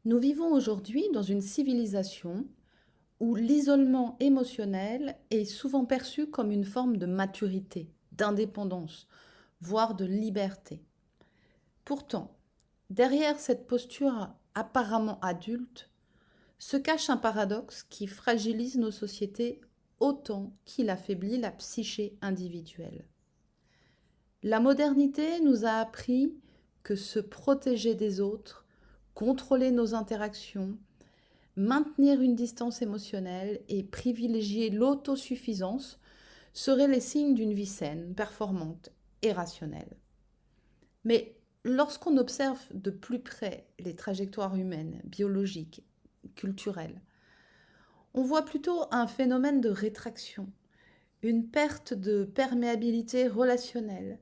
Nous vivons aujourd'hui dans une civilisation où l'isolement émotionnel est souvent perçu comme une forme de maturité, d'indépendance, voire de liberté. Pourtant, derrière cette posture apparemment adulte, se cache un paradoxe qui fragilise nos sociétés autant qu'il affaiblit la psyché individuelle. La modernité nous a appris que se protéger des autres, contrôler nos interactions, maintenir une distance émotionnelle et privilégier l'autosuffisance seraient les signes d'une vie saine, performante et rationnelle. Mais lorsqu'on observe de plus près les trajectoires humaines, biologiques, culturelles, on voit plutôt un phénomène de rétraction, une perte de perméabilité relationnelle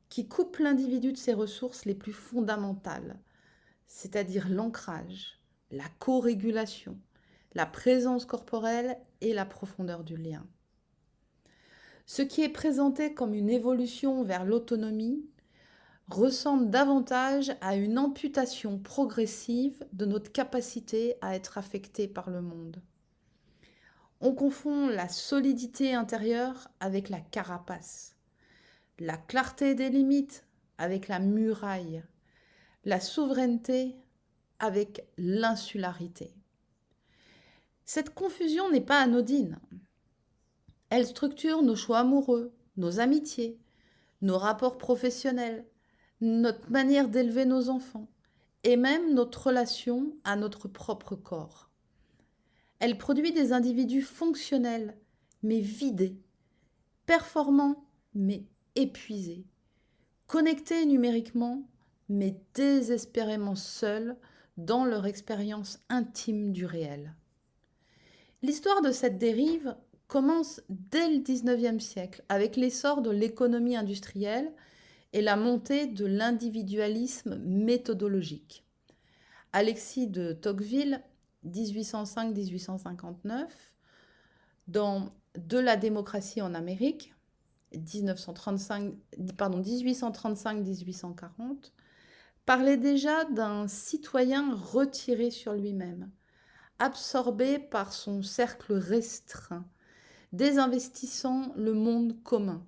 qui coupe l'individu de ses ressources les plus fondamentales, c'est-à-dire l'ancrage, la co-régulation, la présence corporelle et la profondeur du lien. Ce qui est présenté comme une évolution vers l'autonomie ressemble davantage à une amputation progressive de notre capacité à être affecté par le monde. On confond la solidité intérieure avec la carapace, la clarté des limites avec la muraille, la souveraineté avec l'insularité. Cette confusion n'est pas anodine. Elle structure nos choix amoureux, nos amitiés, nos rapports professionnels, notre manière d'élever nos enfants et même notre relation à notre propre corps. Elle produit des individus fonctionnels mais vidés, performants mais épuisés, connectés numériquement mais désespérément seuls dans leur expérience intime du réel. L'histoire de cette dérive commence dès le XIXe siècle avec l'essor de l'économie industrielle et la montée de l'individualisme méthodologique. Alexis de Tocqueville, 1805-1859, dans De la démocratie en Amérique, 1835-1840, parlait déjà d'un citoyen retiré sur lui-même, absorbé par son cercle restreint, désinvestissant le monde commun.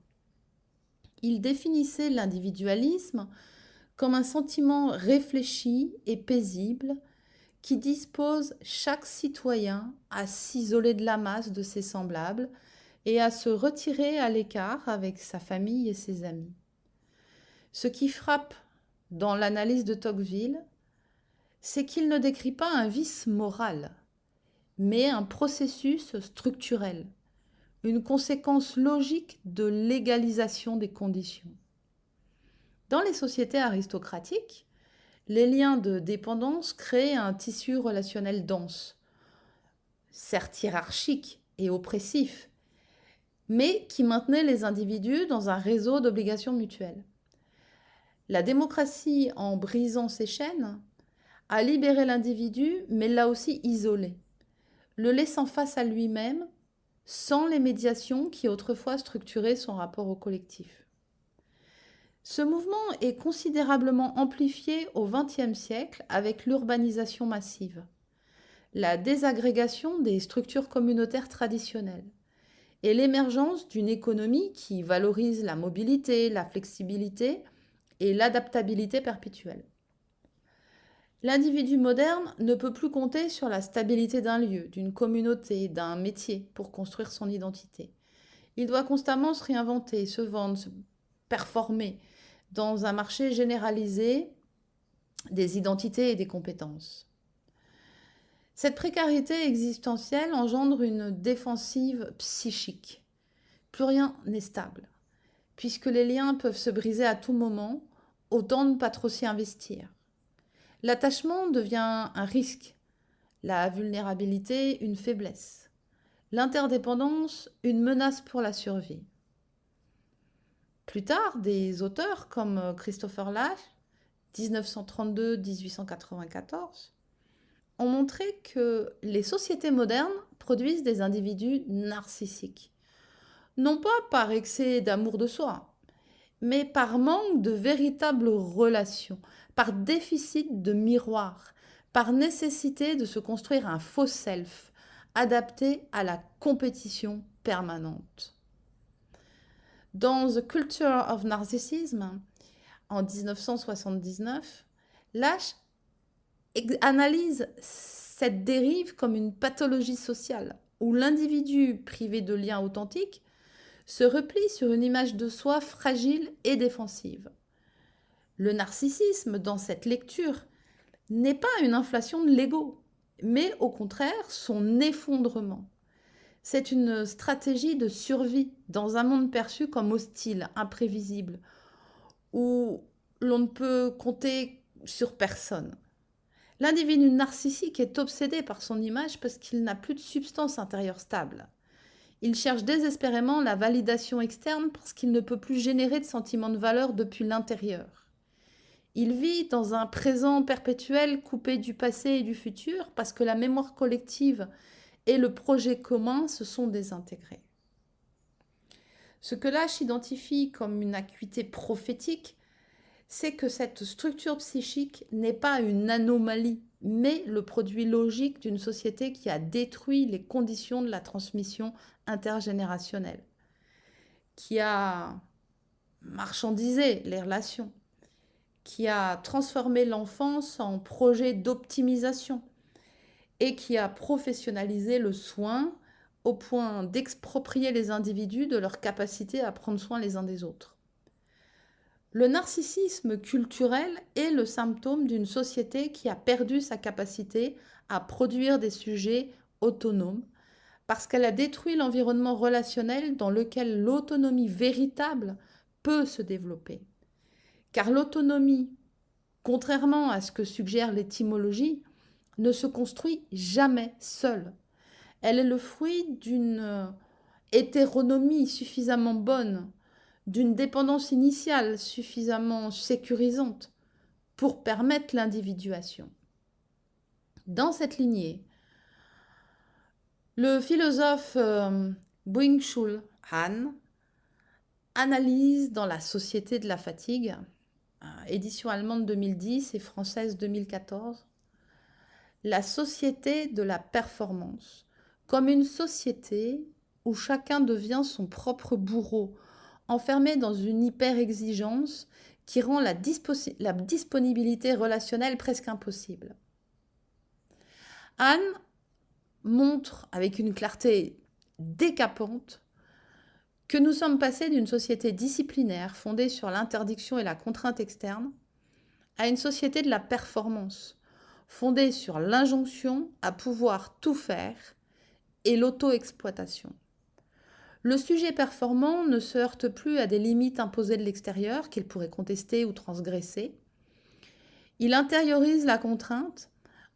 Il définissait l'individualisme comme un sentiment réfléchi et paisible qui dispose chaque citoyen à s'isoler de la masse de ses semblables et à se retirer à l'écart avec sa famille et ses amis. Ce qui frappe dans l'analyse de Tocqueville, c'est qu'il ne décrit pas un vice moral, mais un processus structurel, une conséquence logique de l'égalisation des conditions. Dans les sociétés aristocratiques, les liens de dépendance créent un tissu relationnel dense, certes hiérarchique et oppressif, mais qui maintenait les individus dans un réseau d'obligations mutuelles. La démocratie, en brisant ces chaînes, a libéré l'individu, mais l'a aussi isolé, le laissant face à lui-même, sans les médiations qui autrefois structuraient son rapport au collectif. Ce mouvement est considérablement amplifié au XXe siècle avec l'urbanisation massive, la désagrégation des structures communautaires traditionnelles et l'émergence d'une économie qui valorise la mobilité, la flexibilité et l'adaptabilité perpétuelle. L'individu moderne ne peut plus compter sur la stabilité d'un lieu, d'une communauté, d'un métier pour construire son identité. Il doit constamment se réinventer, se vendre, se performer dans un marché généralisé des identités et des compétences. Cette précarité existentielle engendre une défensive psychique. Plus rien n'est stable, puisque les liens peuvent se briser à tout moment, autant ne pas trop s'y investir. L'attachement devient un risque, la vulnérabilité une faiblesse, l'interdépendance une menace pour la survie. Plus tard, des auteurs comme Christopher Lasch, 1932-1894, ont montré que les sociétés modernes produisent des individus narcissiques, non pas par excès d'amour de soi, mais par manque de véritables relations, par déficit de miroir, par nécessité de se construire un faux self, adapté à la compétition permanente. Dans The Culture of Narcissism, en 1979, Lasch analyse cette dérive comme une pathologie sociale, où l'individu privé de liens authentiques se replie sur une image de soi fragile et défensive. Le narcissisme, dans cette lecture, n'est pas une inflation de l'ego, mais au contraire son effondrement. C'est une stratégie de survie dans un monde perçu comme hostile, imprévisible, où l'on ne peut compter sur personne. L'individu narcissique est obsédé par son image parce qu'il n'a plus de substance intérieure stable. Il cherche désespérément la validation externe parce qu'il ne peut plus générer de sentiment de valeur depuis l'intérieur. Il vit dans un présent perpétuel coupé du passé et du futur parce que la mémoire collective et le projet commun se sont désintégrés. Ce que Lasch identifie comme une acuité prophétique, c'est que cette structure psychique n'est pas une anomalie, mais le produit logique d'une société qui a détruit les conditions de la transmission intergénérationnelle, qui a marchandisé les relations, qui a transformé l'enfance en projet d'optimisation et qui a professionnalisé le soin au point d'exproprier les individus de leur capacité à prendre soin les uns des autres. Le narcissisme culturel est le symptôme d'une société qui a perdu sa capacité à produire des sujets autonomes parce qu'elle a détruit l'environnement relationnel dans lequel l'autonomie véritable peut se développer. Car l'autonomie, contrairement à ce que suggère l'étymologie, ne se construit jamais seule. Elle est le fruit d'une hétéronomie suffisamment bonne, d'une dépendance initiale suffisamment sécurisante pour permettre l'individuation. Dans cette lignée, le philosophe Byung-Chul Han analyse dans La Société de la fatigue, édition allemande 2010 et française 2014, la société de la performance comme une société où chacun devient son propre bourreau, enfermé dans une hyper-exigence qui rend la disponibilité relationnelle presque impossible. Anne montre avec une clarté décapante que nous sommes passés d'une société disciplinaire fondée sur l'interdiction et la contrainte externe à une société de la performance fondée sur l'injonction à pouvoir tout faire et l'auto-exploitation. Le sujet performant ne se heurte plus à des limites imposées de l'extérieur qu'il pourrait contester ou transgresser. Il intériorise la contrainte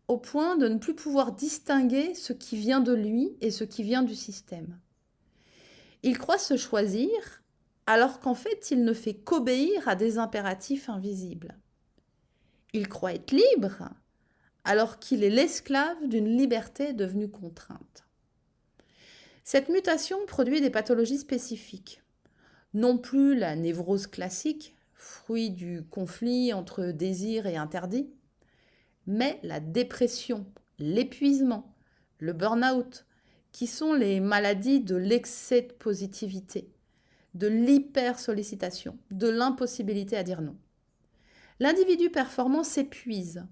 au point de ne plus pouvoir distinguer ce qui vient de lui et ce qui vient du système. Il croit se choisir alors qu'en fait il ne fait qu'obéir à des impératifs invisibles. Il croit être libre alors qu'il est l'esclave d'une liberté devenue contrainte. Cette mutation produit des pathologies spécifiques. Non plus la névrose classique, fruit du conflit entre désir et interdit, mais la dépression, l'épuisement, le burn-out, qui sont les maladies de l'excès de positivité, de l'hypersollicitation, de l'impossibilité à dire non. L'individu performant s'épuise,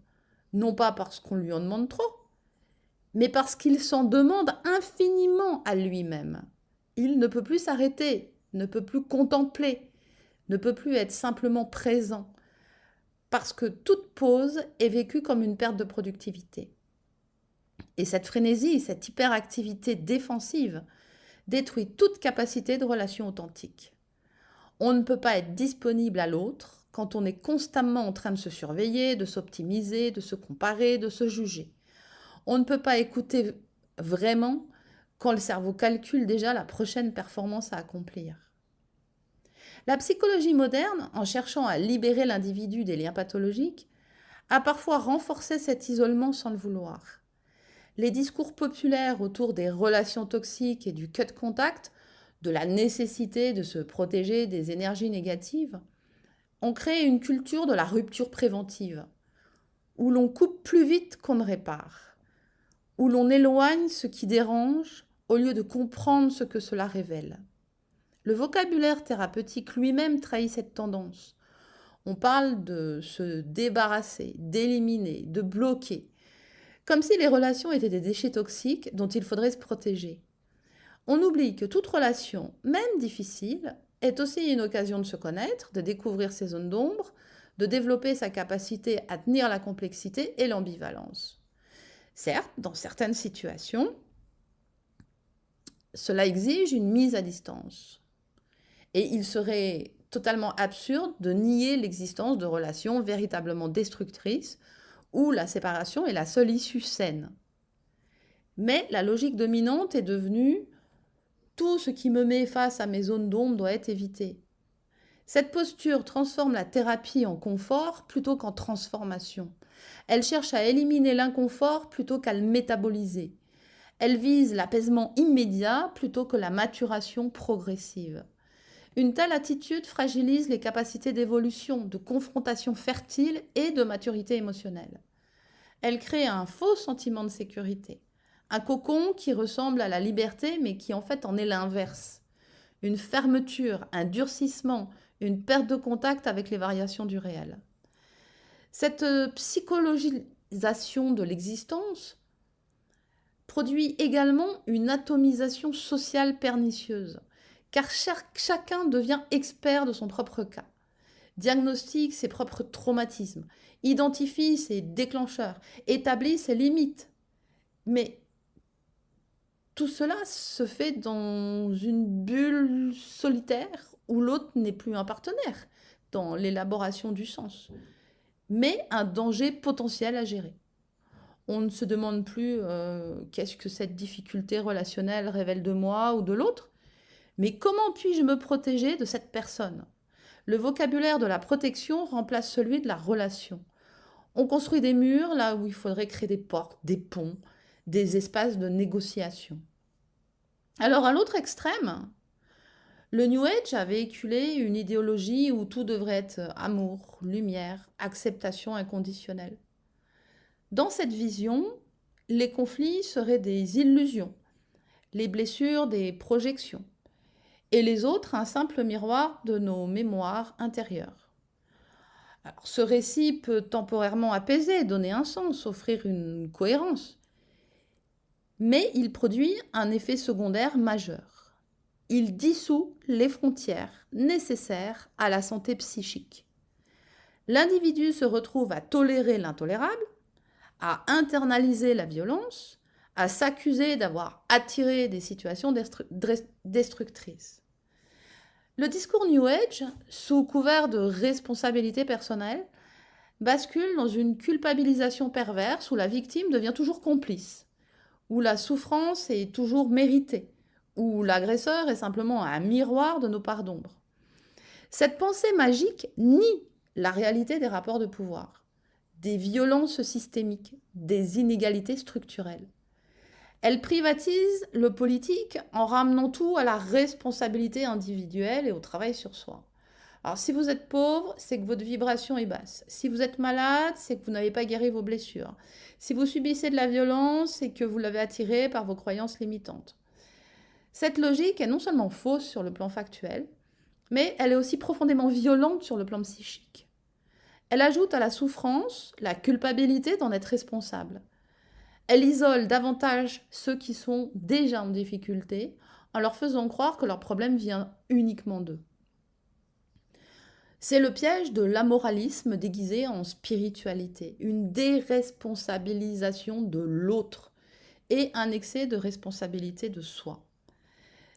non pas parce qu'on lui en demande trop, mais parce qu'il s'en demande infiniment à lui-même. Il ne peut plus s'arrêter, ne peut plus contempler, ne peut plus être simplement présent, parce que toute pause est vécue comme une perte de productivité. Et cette frénésie, cette hyperactivité défensive, détruit toute capacité de relation authentique. On ne peut pas être disponible à l'autre quand on est constamment en train de se surveiller, de s'optimiser, de se comparer, de se juger. On ne peut pas écouter vraiment quand le cerveau calcule déjà la prochaine performance à accomplir. La psychologie moderne, en cherchant à libérer l'individu des liens pathologiques, a parfois renforcé cet isolement sans le vouloir. Les discours populaires autour des relations toxiques et du cut contact, de la nécessité de se protéger des énergies négatives, ont créé une culture de la rupture préventive, où l'on coupe plus vite qu'on ne répare, où l'on éloigne ce qui dérange au lieu de comprendre ce que cela révèle. Le vocabulaire thérapeutique lui-même trahit cette tendance. On parle de se débarrasser, d'éliminer, de bloquer, comme si les relations étaient des déchets toxiques dont il faudrait se protéger. On oublie que toute relation, même difficile, est aussi une occasion de se connaître, de découvrir ses zones d'ombre, de développer sa capacité à tenir la complexité et l'ambivalence. Certes, dans certaines situations, cela exige une mise à distance. Et il serait totalement absurde de nier l'existence de relations véritablement destructrices où la séparation est la seule issue saine. Mais la logique dominante est devenue tout ce qui me met face à mes zones d'ombre doit être évité. Cette posture transforme la thérapie en confort plutôt qu'en transformation. Elle cherche à éliminer l'inconfort plutôt qu'à le métaboliser. Elle vise l'apaisement immédiat plutôt que la maturation progressive. Une telle attitude fragilise les capacités d'évolution, de confrontation fertile et de maturité émotionnelle. Elle crée un faux sentiment de sécurité, un cocon qui ressemble à la liberté mais qui en fait en est l'inverse. Une fermeture, un durcissement, une perte de contact avec les variations du réel. Cette psychologisation de l'existence produit également une atomisation sociale pernicieuse, car chacun devient expert de son propre cas, diagnostique ses propres traumatismes, identifie ses déclencheurs, établit ses limites. Mais tout cela se fait dans une bulle solitaire où l'autre n'est plus un partenaire dans l'élaboration du sens, mais un danger potentiel à gérer. On ne se demande plus qu'est-ce que cette difficulté relationnelle révèle de moi ou de l'autre, mais comment puis-je me protéger de cette personne? Le vocabulaire de la protection remplace celui de la relation. On construit des murs là où il faudrait créer des portes, des ponts, des espaces de négociation. Alors à l'autre extrême, le New Age a véhiculé une idéologie où tout devrait être amour, lumière, acceptation inconditionnelle. Dans cette vision, les conflits seraient des illusions, les blessures des projections, et les autres un simple miroir de nos mémoires intérieures. Alors, ce récit peut temporairement apaiser, donner un sens, offrir une cohérence, mais il produit un effet secondaire majeur. Il dissout les frontières nécessaires à la santé psychique. L'individu se retrouve à tolérer l'intolérable, à internaliser la violence, à s'accuser d'avoir attiré des situations destructrices. Le discours New Age, sous couvert de responsabilité personnelle, bascule dans une culpabilisation perverse où la victime devient toujours complice, où la souffrance est toujours méritée, où l'agresseur est simplement un miroir de nos parts d'ombre. Cette pensée magique nie la réalité des rapports de pouvoir, des violences systémiques, des inégalités structurelles. Elle privatise le politique en ramenant tout à la responsabilité individuelle et au travail sur soi. Alors si vous êtes pauvre, c'est que votre vibration est basse. Si vous êtes malade, c'est que vous n'avez pas guéri vos blessures. Si vous subissez de la violence, c'est que vous l'avez attirée par vos croyances limitantes. Cette logique est non seulement fausse sur le plan factuel, mais elle est aussi profondément violente sur le plan psychique. Elle ajoute à la souffrance la culpabilité d'en être responsable. Elle isole davantage ceux qui sont déjà en difficulté en leur faisant croire que leur problème vient uniquement d'eux. C'est le piège de l'amoralisme déguisé en spiritualité, une déresponsabilisation de l'autre et un excès de responsabilité de soi.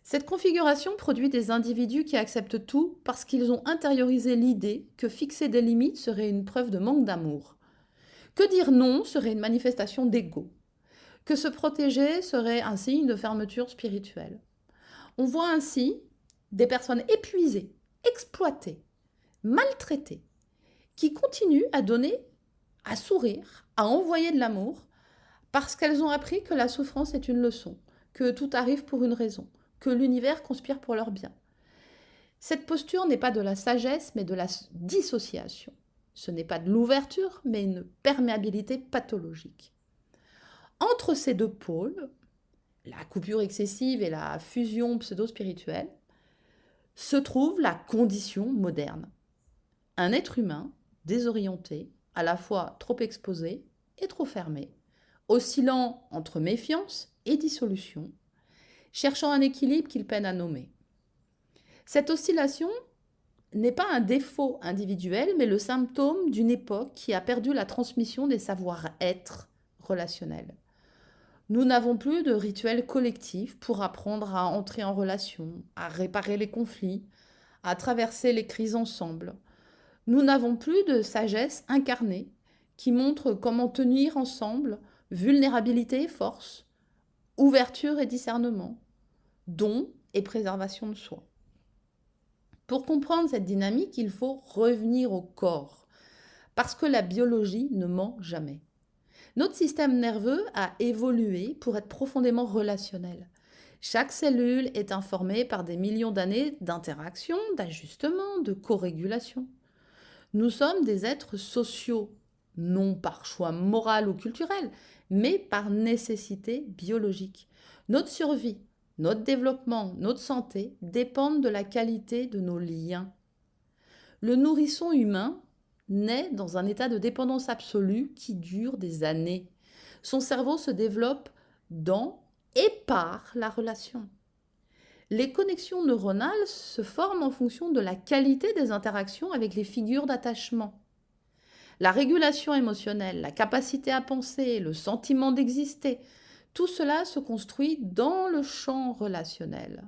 Cette configuration produit des individus qui acceptent tout parce qu'ils ont intériorisé l'idée que fixer des limites serait une preuve de manque d'amour, que dire non serait une manifestation d'ego, que se protéger serait un signe de fermeture spirituelle. On voit ainsi des personnes épuisées, exploitées, maltraitées, qui continuent à donner, à sourire, à envoyer de l'amour, parce qu'elles ont appris que la souffrance est une leçon, que tout arrive pour une raison, que l'univers conspire pour leur bien. Cette posture n'est pas de la sagesse, mais de la dissociation. Ce n'est pas de l'ouverture, mais une perméabilité pathologique. Entre ces deux pôles, la coupure excessive et la fusion pseudo-spirituelle, se trouve la condition moderne. Un être humain désorienté, à la fois trop exposé et trop fermé, oscillant entre méfiance et dissolution, cherchant un équilibre qu'il peine à nommer. Cette oscillation n'est pas un défaut individuel, mais le symptôme d'une époque qui a perdu la transmission des savoir-être relationnels. Nous n'avons plus de rituels collectifs pour apprendre à entrer en relation, à réparer les conflits, à traverser les crises ensemble. Nous n'avons plus de sagesse incarnée qui montre comment tenir ensemble vulnérabilité et force, ouverture et discernement, don et préservation de soi. Pour comprendre cette dynamique, il faut revenir au corps, parce que la biologie ne ment jamais. Notre système nerveux a évolué pour être profondément relationnel. Chaque cellule est informée par des millions d'années d'interaction, d'ajustement, de co-régulation. Nous sommes des êtres sociaux, non par choix moral ou culturel, mais par nécessité biologique. Notre survie, notre développement, notre santé dépendent de la qualité de nos liens. Le nourrisson humain naît dans un état de dépendance absolue qui dure des années. Son cerveau se développe dans et par la relation. Les connexions neuronales se forment en fonction de la qualité des interactions avec les figures d'attachement. La régulation émotionnelle, la capacité à penser, le sentiment d'exister, tout cela se construit dans le champ relationnel.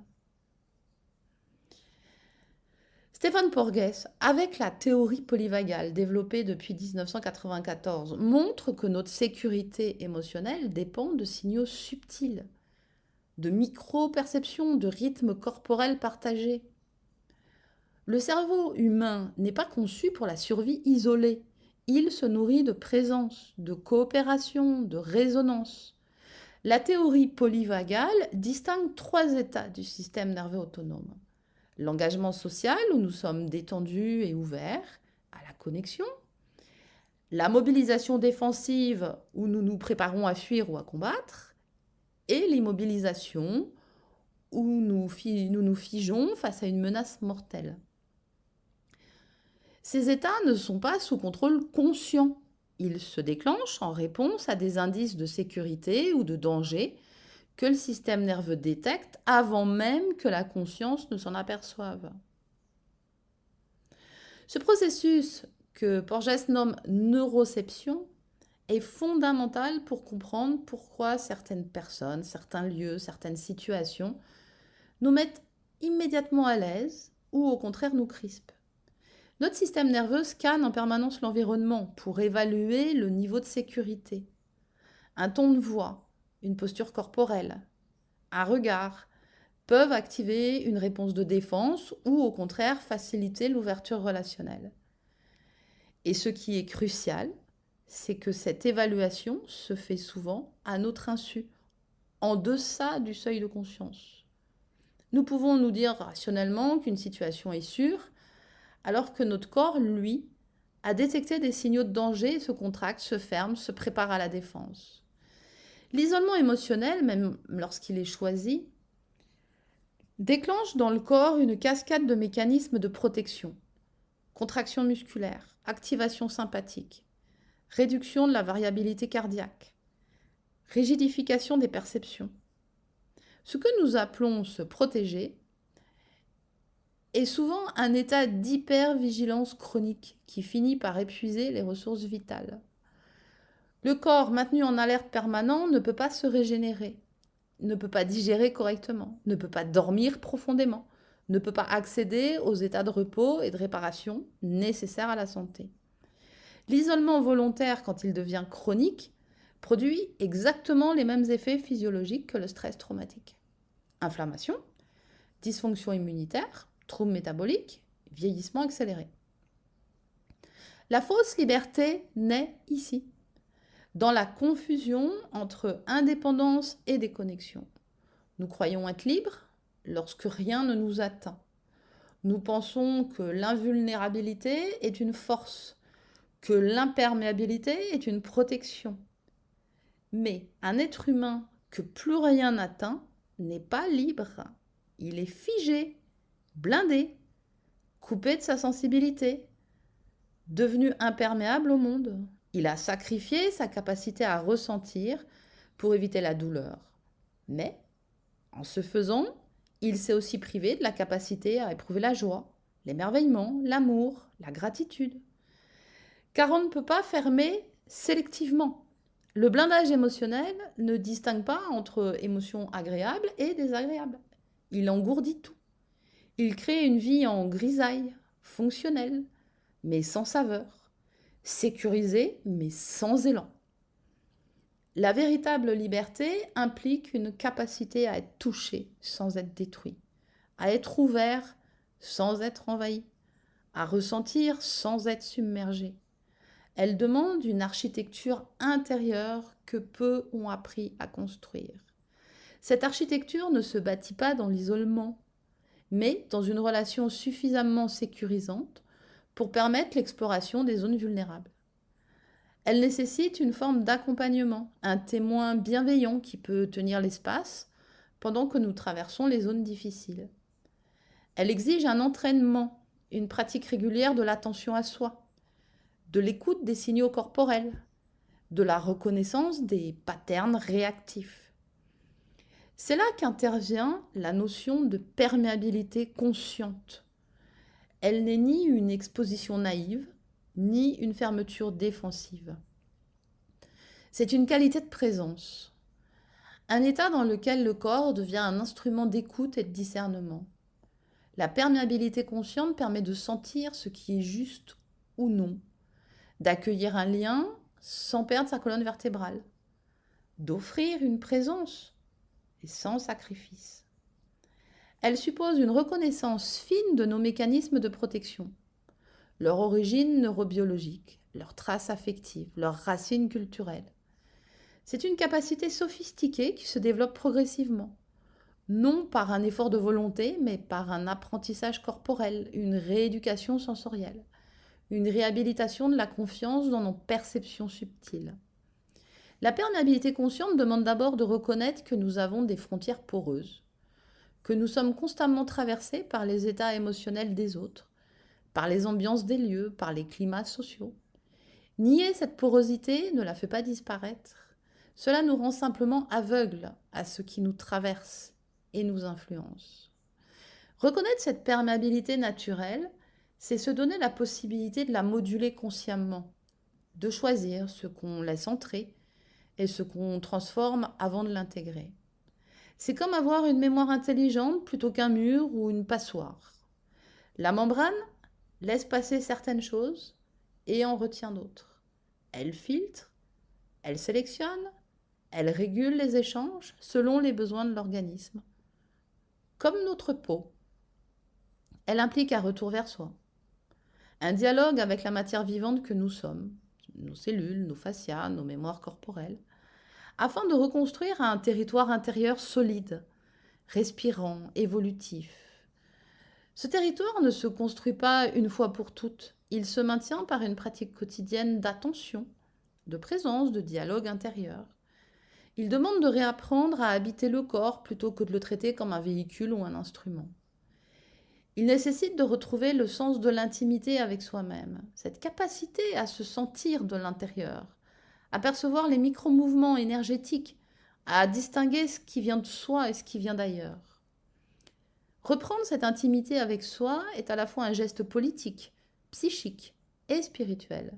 Stéphane Porges, avec la théorie polyvagale développée depuis 1994, montre que notre sécurité émotionnelle dépend de signaux subtils, de micro-perceptions, de rythmes corporels partagés. Le cerveau humain n'est pas conçu pour la survie isolée. Il se nourrit de présence, de coopération, de résonance. La théorie polyvagale distingue 3 états du système nerveux autonome. L'engagement social, où nous sommes détendus et ouverts à la connexion. La mobilisation défensive, où nous nous préparons à fuir ou à combattre. Et l'immobilisation, où nous nous figeons face à une menace mortelle. Ces états ne sont pas sous contrôle conscient. Ils se déclenchent en réponse à des indices de sécurité ou de danger que le système nerveux détecte avant même que la conscience ne s'en aperçoive. Ce processus que Porges nomme neuroception est fondamental pour comprendre pourquoi certaines personnes, certains lieux, certaines situations nous mettent immédiatement à l'aise ou au contraire nous crispent. Notre système nerveux scanne en permanence l'environnement pour évaluer le niveau de sécurité. Un ton de voix, une posture corporelle, un regard peuvent activer une réponse de défense ou au contraire faciliter l'ouverture relationnelle. Et ce qui est crucial, c'est que cette évaluation se fait souvent à notre insu, en deçà du seuil de conscience. Nous pouvons nous dire rationnellement qu'une situation est sûre, alors que notre corps, lui, a détecté des signaux de danger, se contracte, se ferme, se prépare à la défense. L'isolement émotionnel, même lorsqu'il est choisi, déclenche dans le corps une cascade de mécanismes de protection. Contraction musculaire, activation sympathique, réduction de la variabilité cardiaque, rigidification des perceptions. Ce que nous appelons se protéger est souvent un état d'hypervigilance chronique qui finit par épuiser les ressources vitales. Le corps maintenu en alerte permanent ne peut pas se régénérer, ne peut pas digérer correctement, ne peut pas dormir profondément, ne peut pas accéder aux états de repos et de réparation nécessaires à la santé. L'isolement volontaire, quand il devient chronique, produit exactement les mêmes effets physiologiques que le stress traumatique. Inflammation, dysfonction immunitaire, troubles métaboliques, vieillissement accéléré. La fausse liberté naît ici, dans la confusion entre indépendance et déconnexion. Nous croyons être libres lorsque rien ne nous atteint. Nous pensons que l'invulnérabilité est une force, que l'imperméabilité est une protection. Mais un être humain que plus rien n'atteint n'est pas libre. Il est figé, blindé, coupé de sa sensibilité, devenu imperméable au monde. Il a sacrifié sa capacité à ressentir pour éviter la douleur. Mais, en ce faisant, il s'est aussi privé de la capacité à éprouver la joie, l'émerveillement, l'amour, la gratitude. Car on ne peut pas fermer sélectivement. Le blindage émotionnel ne distingue pas entre émotions agréables et désagréables. Il engourdit tout. Il crée une vie en grisaille, fonctionnelle, mais sans saveur, sécurisée, mais sans élan. La véritable liberté implique une capacité à être touché sans être détruit, à être ouvert sans être envahi, à ressentir sans être submergé. Elle demande une architecture intérieure que peu ont appris à construire. Cette architecture ne se bâtit pas dans l'isolement, mais dans une relation suffisamment sécurisante pour permettre l'exploration des zones vulnérables. Elle nécessite une forme d'accompagnement, un témoin bienveillant qui peut tenir l'espace pendant que nous traversons les zones difficiles. Elle exige un entraînement, une pratique régulière de l'attention à soi, de l'écoute des signaux corporels, de la reconnaissance des patterns réactifs. C'est là qu'intervient la notion de perméabilité consciente. Elle n'est ni une exposition naïve, ni une fermeture défensive. C'est une qualité de présence, un état dans lequel le corps devient un instrument d'écoute et de discernement. La perméabilité consciente permet de sentir ce qui est juste ou non, d'accueillir un lien sans perdre sa colonne vertébrale, d'offrir une présence et sans sacrifice. Elle suppose une reconnaissance fine de nos mécanismes de protection, leur origine neurobiologique, leurs traces affectives, leurs racines culturelles. C'est une capacité sophistiquée qui se développe progressivement, non par un effort de volonté, mais par un apprentissage corporel, une rééducation sensorielle, une réhabilitation de la confiance dans nos perceptions subtiles. La perméabilité consciente demande d'abord de reconnaître que nous avons des frontières poreuses, que nous sommes constamment traversés par les états émotionnels des autres, par les ambiances des lieux, par les climats sociaux. Nier cette porosité ne la fait pas disparaître. Cela nous rend simplement aveugles à ce qui nous traverse et nous influence. Reconnaître cette perméabilité naturelle, c'est se donner la possibilité de la moduler consciemment, de choisir ce qu'on laisse entrer et ce qu'on transforme avant de l'intégrer. C'est comme avoir une mémoire intelligente plutôt qu'un mur ou une passoire. La membrane laisse passer certaines choses et en retient d'autres. Elle filtre, elle sélectionne, elle régule les échanges selon les besoins de l'organisme. Comme notre peau, elle implique un retour vers soi, un dialogue avec la matière vivante que nous sommes, nos cellules, nos fascias, nos mémoires corporelles, afin de reconstruire un territoire intérieur solide, respirant, évolutif. Ce territoire ne se construit pas une fois pour toutes, il se maintient par une pratique quotidienne d'attention, de présence, de dialogue intérieur. Il demande de réapprendre à habiter le corps plutôt que de le traiter comme un véhicule ou un instrument. Il nécessite de retrouver le sens de l'intimité avec soi-même, cette capacité à se sentir de l'intérieur, à percevoir les micro-mouvements énergétiques, à distinguer ce qui vient de soi et ce qui vient d'ailleurs. Reprendre cette intimité avec soi est à la fois un geste politique, psychique et spirituel.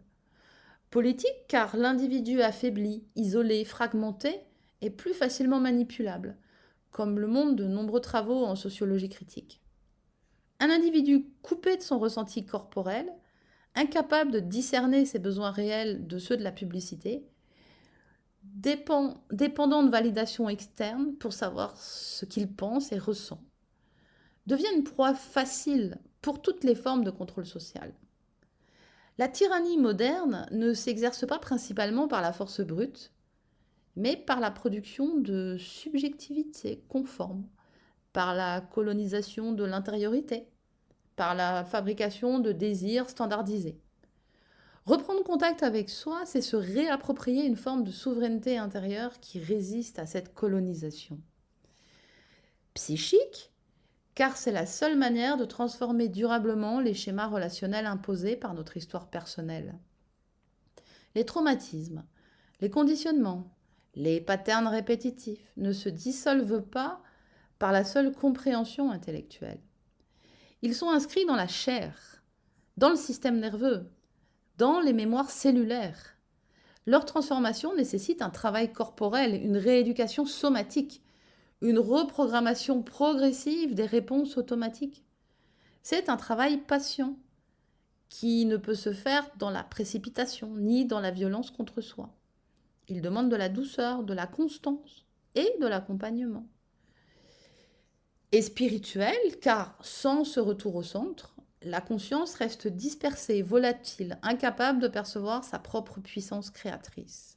Politique car l'individu affaibli, isolé, fragmenté est plus facilement manipulable, comme le montrent de nombreux travaux en sociologie critique. Un individu coupé de son ressenti corporel, incapable de discerner ses besoins réels de ceux de la publicité, dépendant de validation externe pour savoir ce qu'il pense et ressent, devient une proie facile pour toutes les formes de contrôle social. La tyrannie moderne ne s'exerce pas principalement par la force brute, mais par la production de subjectivité conforme, par la colonisation de l'intériorité, par la fabrication de désirs standardisés. Reprendre contact avec soi, c'est se réapproprier une forme de souveraineté intérieure qui résiste à cette colonisation. Psychique, car c'est la seule manière de transformer durablement les schémas relationnels imposés par notre histoire personnelle. Les traumatismes, les conditionnements, les patterns répétitifs ne se dissolvent pas par la seule compréhension intellectuelle. Ils sont inscrits dans la chair, dans le système nerveux, dans les mémoires cellulaires. Leur transformation nécessite un travail corporel, une rééducation somatique, une reprogrammation progressive des réponses automatiques. C'est un travail patient qui ne peut se faire dans la précipitation ni dans la violence contre soi. Il demande de la douceur, de la constance et de l'accompagnement. Et spirituel, car sans ce retour au centre, la conscience reste dispersée, volatile, incapable de percevoir sa propre puissance créatrice.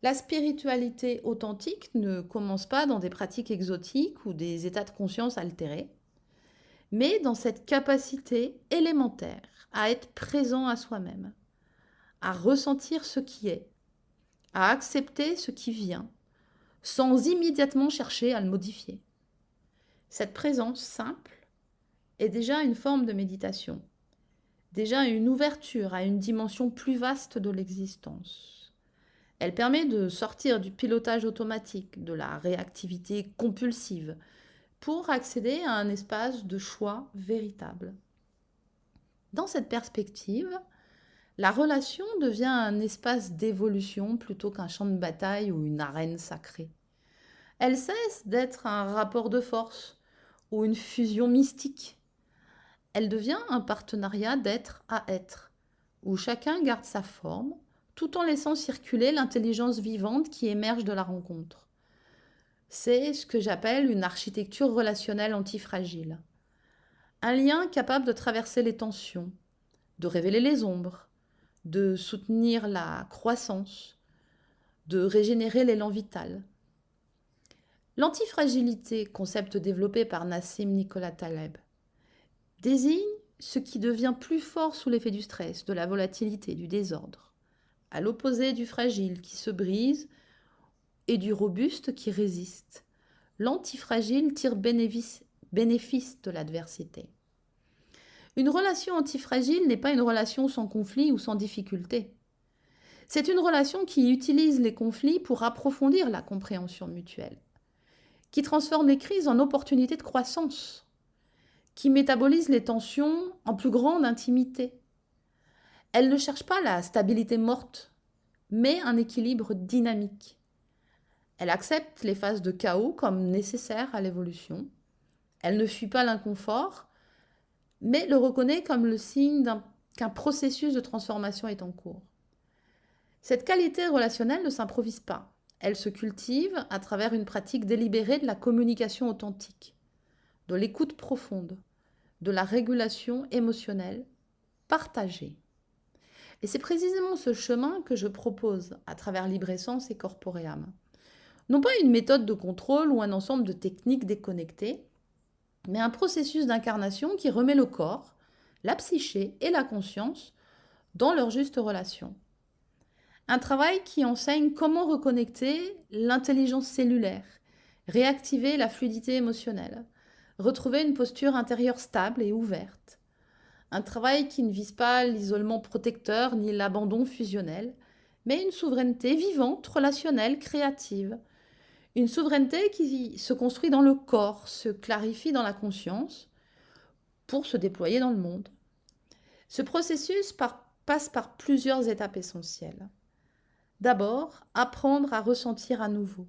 La spiritualité authentique ne commence pas dans des pratiques exotiques ou des états de conscience altérés, mais dans cette capacité élémentaire à être présent à soi-même, à ressentir ce qui est, à accepter ce qui vient, sans immédiatement chercher à le modifier. Cette présence simple est déjà une forme de méditation, déjà une ouverture à une dimension plus vaste de l'existence. Elle permet de sortir du pilotage automatique, de la réactivité compulsive, pour accéder à un espace de choix véritable. Dans cette perspective, la relation devient un espace d'évolution plutôt qu'un champ de bataille ou une arène sacrée. Elle cesse d'être un rapport de force ou une fusion mystique. Elle devient un partenariat d'être à être, où chacun garde sa forme, tout en laissant circuler l'intelligence vivante qui émerge de la rencontre. C'est ce que j'appelle une architecture relationnelle antifragile. Un lien capable de traverser les tensions, de révéler les ombres, de soutenir la croissance, de régénérer l'élan vital. L'antifragilité, concept développé par Nassim Nicolas Taleb, désigne ce qui devient plus fort sous l'effet du stress, de la volatilité, du désordre, à l'opposé du fragile qui se brise et du robuste qui résiste. L'antifragile tire bénéfice de l'adversité. Une relation antifragile n'est pas une relation sans conflit ou sans difficulté. C'est une relation qui utilise les conflits pour approfondir la compréhension mutuelle, qui transforme les crises en opportunités de croissance, qui métabolise les tensions en plus grande intimité. Elle ne cherche pas la stabilité morte, mais un équilibre dynamique. Elle accepte les phases de chaos comme nécessaires à l'évolution. Elle ne fuit pas l'inconfort, mais le reconnaît comme le signe qu'un processus de transformation est en cours. Cette qualité relationnelle ne s'improvise pas. Elle se cultive à travers une pratique délibérée de la communication authentique, de l'écoute profonde, de la régulation émotionnelle partagée. Et c'est précisément ce chemin que je propose à travers Libre-Essence et Corpoream. Non pas une méthode de contrôle ou un ensemble de techniques déconnectées, mais un processus d'incarnation qui remet le corps, la psyché et la conscience dans leur juste relation. Un travail qui enseigne comment reconnecter l'intelligence cellulaire, réactiver la fluidité émotionnelle, retrouver une posture intérieure stable et ouverte. Un travail qui ne vise pas l'isolement protecteur ni l'abandon fusionnel, mais une souveraineté vivante, relationnelle, créative. Une souveraineté qui se construit dans le corps, se clarifie dans la conscience pour se déployer dans le monde. Ce processus passe par plusieurs étapes essentielles. D'abord, apprendre à ressentir à nouveau,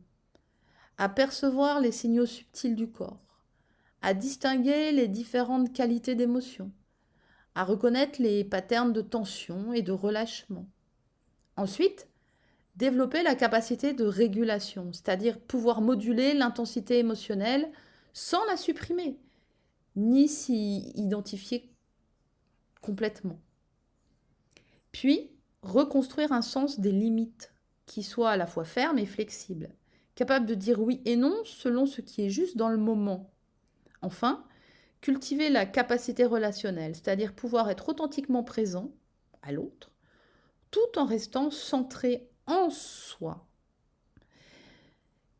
à percevoir les signaux subtils du corps, à distinguer les différentes qualités d'émotion, à reconnaître les patterns de tension et de relâchement. Ensuite, développer la capacité de régulation, c'est-à-dire pouvoir moduler l'intensité émotionnelle sans la supprimer, ni s'y identifier complètement. Puis, reconstruire un sens des limites qui soit à la fois ferme et flexible, capable de dire oui et non selon ce qui est juste dans le moment. Enfin, cultiver la capacité relationnelle, c'est-à-dire pouvoir être authentiquement présent à l'autre, tout en restant centré en soi.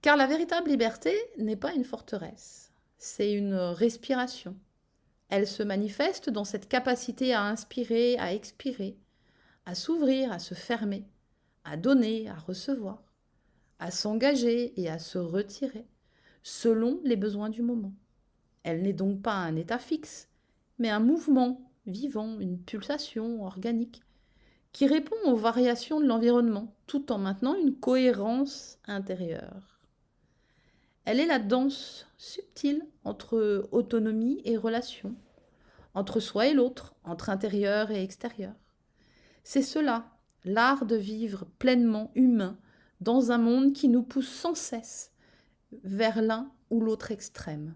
Car la véritable liberté n'est pas une forteresse, c'est une respiration. Elle se manifeste dans cette capacité à inspirer, à expirer, à s'ouvrir, à se fermer, à donner, à recevoir, à s'engager et à se retirer, selon les besoins du moment. Elle n'est donc pas un état fixe, mais un mouvement vivant, une pulsation organique, qui répond aux variations de l'environnement, tout en maintenant une cohérence intérieure. Elle est la danse subtile entre autonomie et relation, entre soi et l'autre, entre intérieur et extérieur. C'est cela, l'art de vivre pleinement humain dans un monde qui nous pousse sans cesse vers l'un ou l'autre extrême.